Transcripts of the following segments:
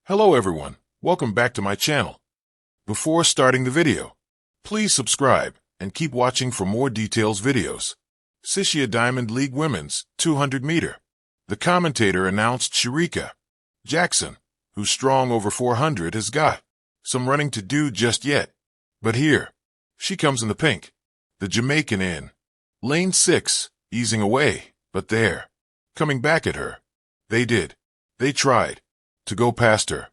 Hello everyone, welcome back to my channel. Before starting the video, please subscribe and keep watching for more details videos. Shericka Diamond League Women's 200 meter. The commentator announced Shericka Jackson, who's strong over 400, has got some running to do just yet. But here, she comes in the pink. The Jamaican in lane 6, easing away, but there, coming back at her. They tried to go past her.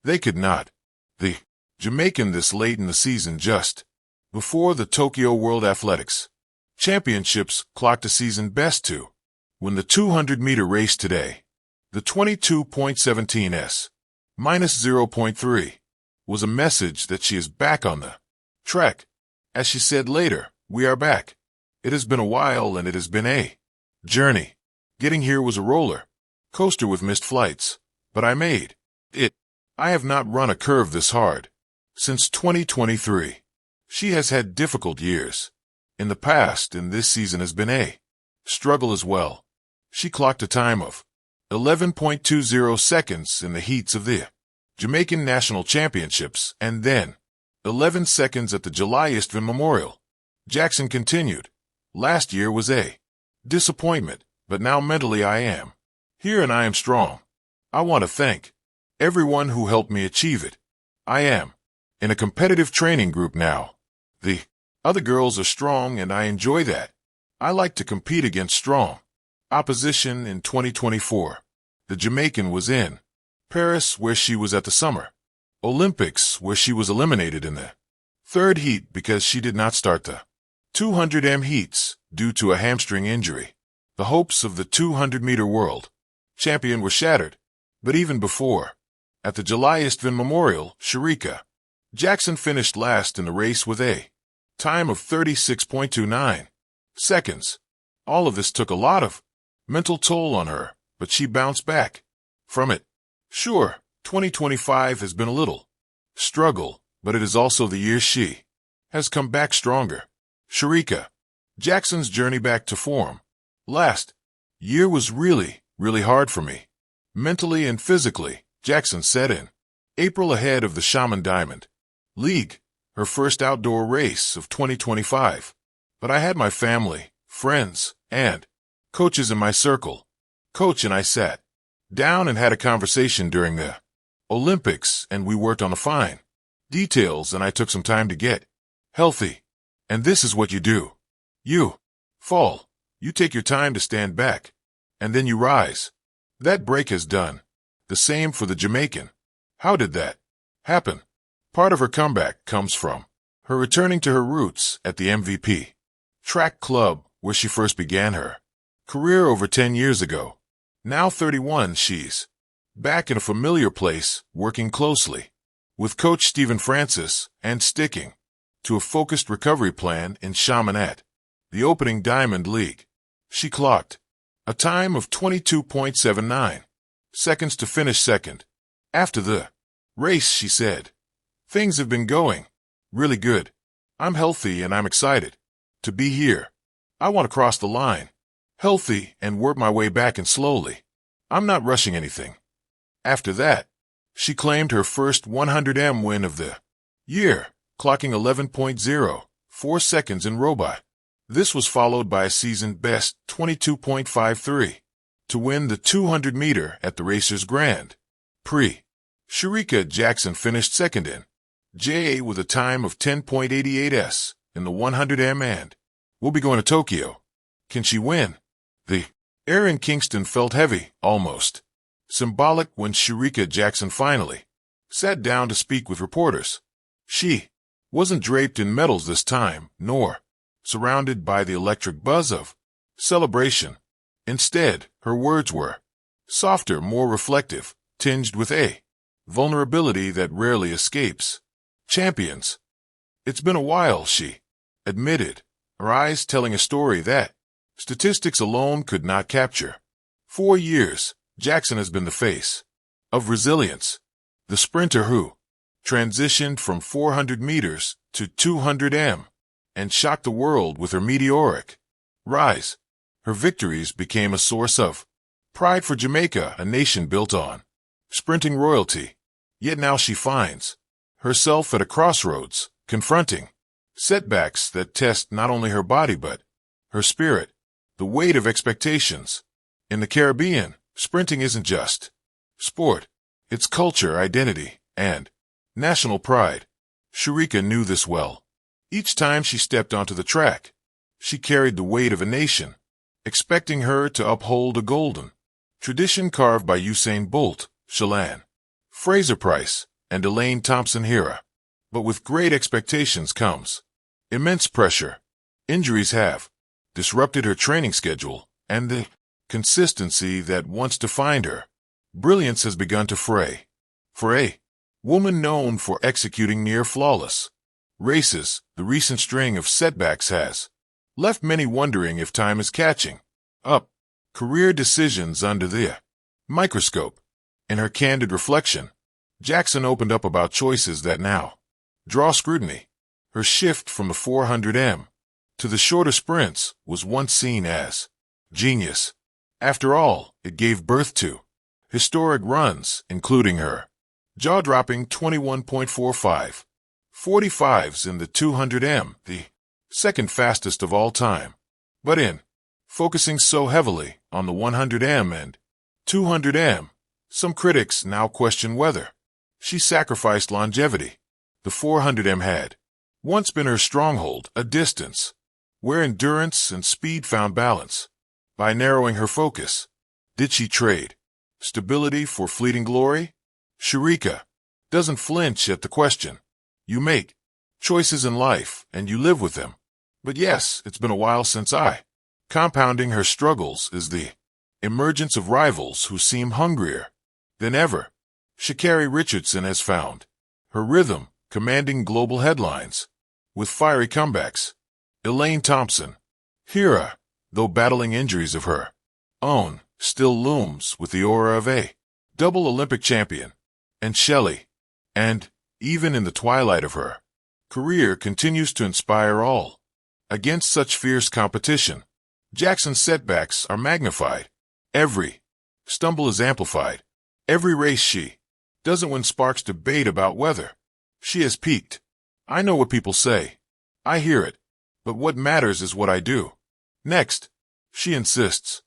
They could not. The Jamaican this late in the season, just before the Tokyo World Athletics Championships, clocked a season best to win the 200-meter race today. The 22.17s minus 0.3 was a message that she is back on the track. As she said later, "We are back. It has been a while and it has been a journey. Getting here was a roller coaster with missed flights, but I made it. I have not run a curve this hard since 2023. She has had difficult years in the past, and this season has been a struggle as well. She clocked a time of 11.20 seconds in the heats of the Jamaican National Championships and then 11 seconds at the July Eastville Memorial. Jackson continued, "Last year was a disappointment, but now mentally I am here and I am strong. I want to thank everyone who helped me achieve it. I am in a competitive training group now. The other girls are strong and I enjoy that. I like to compete against strong opposition." In 2024, the Jamaican was in Paris, where she was at the Summer Olympics, where she was eliminated in the third heat because she did not start the 200m heats due to a hamstring injury. The hopes of the 200-meter world champion were shattered. But even before, at the July Eastville Memorial, Shericka Jackson finished last in the race with a time of 36.29 seconds. All of this took a lot of mental toll on her, but she bounced back from it. Sure, 2025 has been a little struggle, but it is also the year she has come back stronger. Shericka Jackson's journey back to form. "Last year was really hard for me, mentally and physically," Jackson said in April ahead of the Shaman Diamond League, her first outdoor race of 2025. "But I had my family, friends, and coaches in my circle. Coach and I sat down and had a conversation during the Olympics, and we worked on the fine details, and I took some time to get healthy. And this is what you do. You fall. You take your time to stand back, and then you rise. That break has done the same for the Jamaican." How did that happen? Part of her comeback comes from her returning to her roots at the MVP track club, where she first began her career over 10 years ago. Now 31, she's back in a familiar place, working closely with Coach Stephen Francis and sticking to a focused recovery plan in Shaman at the opening Diamond League. She clocked a time of 22.79 seconds to finish second. After the race, she said, "Things have been going really good. I'm healthy and I'm excited to be here. I want to cross the line healthy and work my way back and slowly. I'm not rushing anything." After that, she claimed her first 100m win of the year, clocking 11.04 seconds in robot. This was followed by a season-best 22.53 to win the 200-meter at the Racers Grand Prix. Shericka Jackson finished second in JA with a time of 10.88s in the 100m and will be going to Tokyo. Can she win? The air in Kingston felt heavy, almost symbolic, when Shericka Jackson finally sat down to speak with reporters. She wasn't draped in medals this time, nor surrounded by the electric buzz of celebration. Instead, her words were softer, more reflective, tinged with a vulnerability that rarely escapes champions. "It's been a while," she admitted, her eyes telling a story that statistics alone could not capture. 4 years, Jackson has been the face of resilience, the sprinter who transitioned from 400 meters to 200m and shocked the world with her meteoric rise. Her victories became a source of pride for Jamaica, a nation built on sprinting royalty. Yet now she finds herself at a crossroads, confronting setbacks that test not only her body but her spirit, the weight of expectations. In the Caribbean, sprinting isn't just sport. It's culture, identity, and national pride. Shericka knew this well. Each time she stepped onto the track, she carried the weight of a nation, expecting her to uphold a golden tradition carved by Usain Bolt, Shalane Fraser-Price, and Elaine Thompson-Herah. But with great expectations comes immense pressure. Injuries have disrupted her training schedule, and the consistency that once defined her brilliance has begun to fray. For a woman known for executing near-flawless races, the recent string of setbacks has left many wondering if time is catching up. Career decisions under the microscope. In her candid reflection, Jackson opened up about choices that now draw scrutiny. Her shift from the 400m to the shorter sprints was once seen as genius. After all, it gave birth to historic runs, including her jaw-dropping 21.45 45s in the 200m, the second fastest of all time. But in focusing so heavily on the 100m and 200m, some critics now question whether she sacrificed longevity. The 400m had once been her stronghold, a distance where endurance and speed found balance. By narrowing her focus, did she trade stability for fleeting glory? Shericka doesn't flinch at the question. You make choices in life, and you live with them. But yes, it's been a while since I. Compounding her struggles is the emergence of rivals who seem hungrier than ever. Sha'Carri Richardson has found her rhythm, commanding global headlines with fiery comebacks. Elaine Thompson-Herah, though battling injuries of her own, still looms with the aura of a double Olympic champion. And Shelley, and even in the twilight of her career, continues to inspire all. Against such fierce competition, Jackson's setbacks are magnified. Every stumble is amplified. Every race she doesn't win sparks debate about whether she has peaked. I know what people say. I hear it. But what matters is what I do. Next, she insists.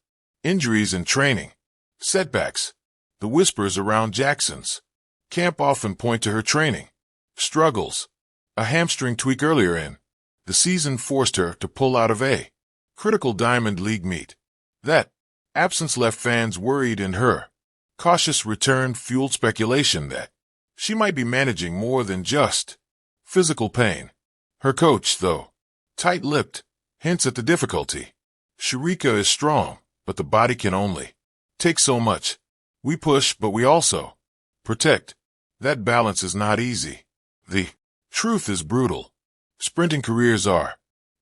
Injuries in training. Setbacks. The whispers around Jackson's camp often point to her training struggles. A hamstring tweak earlier in the season forced her to pull out of a critical Diamond League meet. That absence left fans worried, and her cautious return fueled speculation that she might be managing more than just physical pain. Her coach, though tight-lipped, hints at the difficulty. Shericka is strong, but the body can only take so much. We push, but we also protect. That balance is not easy. The truth is brutal. Sprinting careers are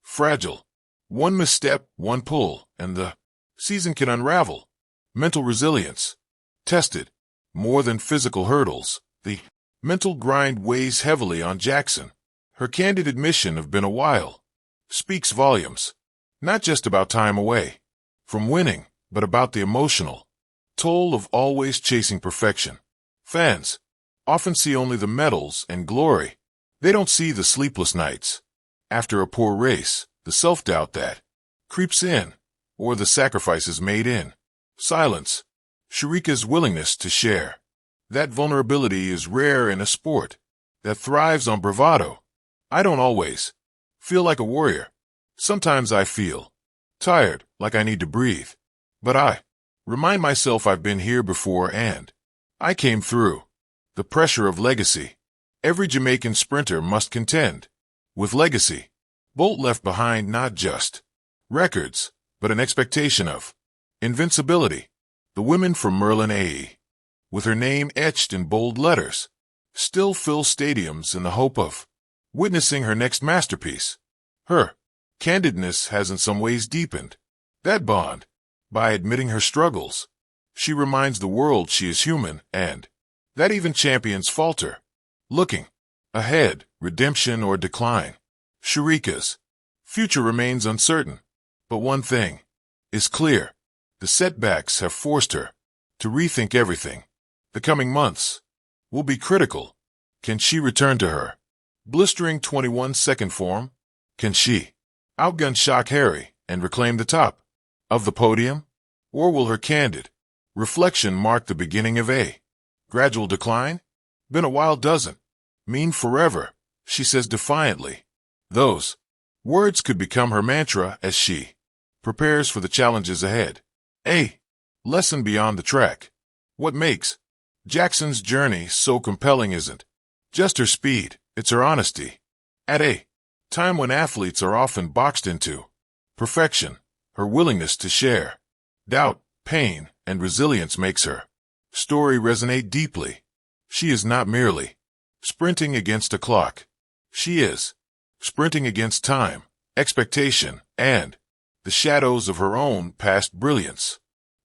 fragile. One misstep, one pull, and the season can unravel. Mental resilience tested. More than physical hurdles, the mental grind weighs heavily on Jackson. Her candid admission of "been a while" speaks volumes. Not just about time away from winning, but about the emotional toll of always chasing perfection. Fans often see only the medals and glory. They don't see the sleepless nights after a poor race, the self-doubt that creeps in, or the sacrifices made in silence. Shericka's willingness to share that vulnerability is rare in a sport that thrives on bravado. I don't always feel like a warrior. Sometimes I feel tired, like I need to breathe. But I remind myself I've been here before and I came through. The pressure of legacy. Every Jamaican sprinter must contend with legacy. Bolt left behind not just records, but an expectation of invincibility. The women from Merlin AE, with her name etched in bold letters, still fill stadiums in the hope of witnessing her next masterpiece. Her candidness has in some ways deepened that bond. By admitting her struggles, she reminds the world she is human and that even champions falter. Looking ahead, redemption or decline. Shericka's future remains uncertain, but one thing is clear. The setbacks have forced her to rethink everything. The coming months will be critical. Can she return to her blistering 21-second form? Can she outgun Shock Harry and reclaim the top of the podium? Or will her candid reflection mark the beginning of a gradual decline? Been a while doesn't mean forever, she says defiantly. Those words could become her mantra as she prepares for the challenges ahead. A lesson beyond the track. What makes Jackson's journey so compelling isn't just her speed, it's her honesty. At a time when athletes are often boxed into perfection, her willingness to share doubt, pain, and resilience makes her story resonate deeply. She is not merely sprinting against a clock. She is sprinting against time, expectation, and the shadows of her own past brilliance.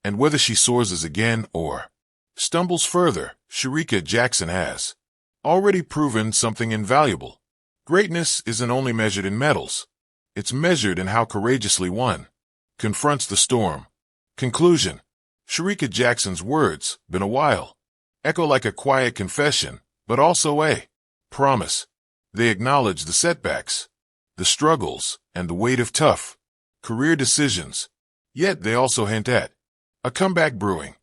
And whether she soars again or stumbles further, Shericka Jackson has already proven something invaluable. Greatness isn't only measured in medals. It's measured in how courageously one confronts the storm. Conclusion. Shericka Jackson's words, been a while, echo like a quiet confession, but also a promise. They acknowledge the setbacks, the struggles, and the weight of tough career decisions. Yet they also hint at a comeback brewing,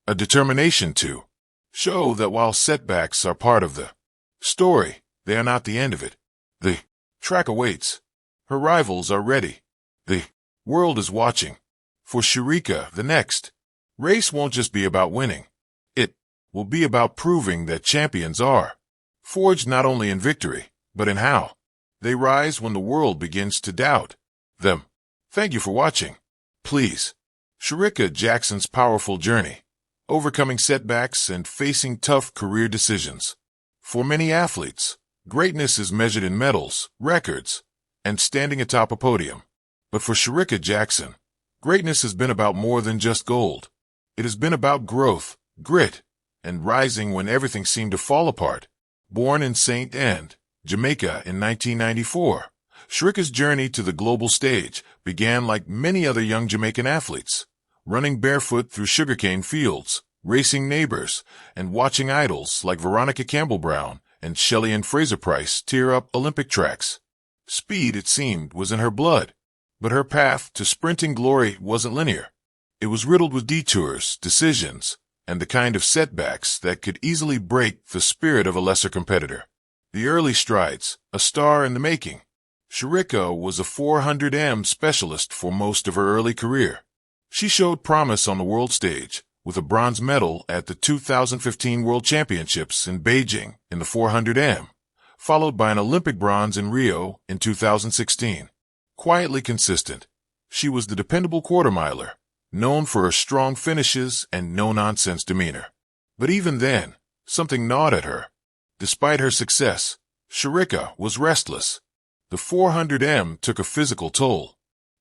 a determination to show that while setbacks are part of the story, they are not the end of it. The track awaits. Her rivals are ready. The world is watching. For Shericka, the next race won't just be about winning. It will be about proving that champions are forged not only in victory, but in how they rise when the world begins to doubt them. Thank you for watching. Please, Shericka Jackson's powerful journey, overcoming setbacks and facing tough career decisions. For many athletes, greatness is measured in medals, records, and standing atop a podium. But for Shericka Jackson, greatness has been about more than just gold. It has been about growth, grit, and rising when everything seemed to fall apart. Born in St. Anne, Jamaica in 1994, Shericka's journey to the global stage began like many other young Jamaican athletes, running barefoot through sugarcane fields, racing neighbors, and watching idols like Veronica Campbell-Brown and Shelley Ann Fraser-Pryce tear up Olympic tracks. Speed, it seemed, was in her blood, but her path to sprinting glory wasn't linear. It was riddled with detours, decisions, and the kind of setbacks that could easily break the spirit of a lesser competitor. The early strides, a star in the making. Shericka was a 400m specialist for most of her early career. She showed promise on the world stage, with a bronze medal at the 2015 World Championships in Beijing in the 400m, followed by an Olympic bronze in Rio in 2016. Quietly consistent, she was the dependable quarter-miler, known for her strong finishes and no-nonsense demeanor. But even then, something gnawed at her. Despite her success, Shericka was restless. The 400m took a physical toll.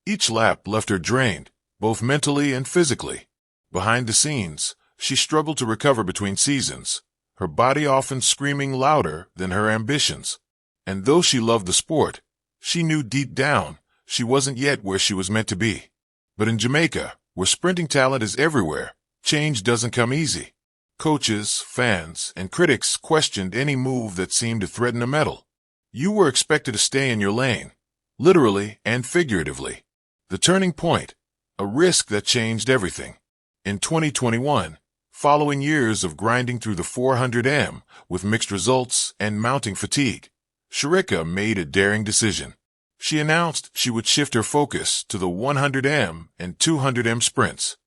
Each lap left her drained, both mentally and physically. Behind the scenes, she struggled to recover between seasons, her body often screaming louder than her ambitions. And though she loved the sport, she knew deep down she wasn't yet where she was meant to be. But in Jamaica, where sprinting talent is everywhere, change doesn't come easy. Coaches, fans, and critics questioned any move that seemed to threaten a medal. You were expected to stay in your lane, literally and figuratively. The turning point, a risk that changed everything. In 2021, following years of grinding through the 400m with mixed results and mounting fatigue, Shericka made a daring decision. She announced she would shift her focus to the 100m and 200m sprints.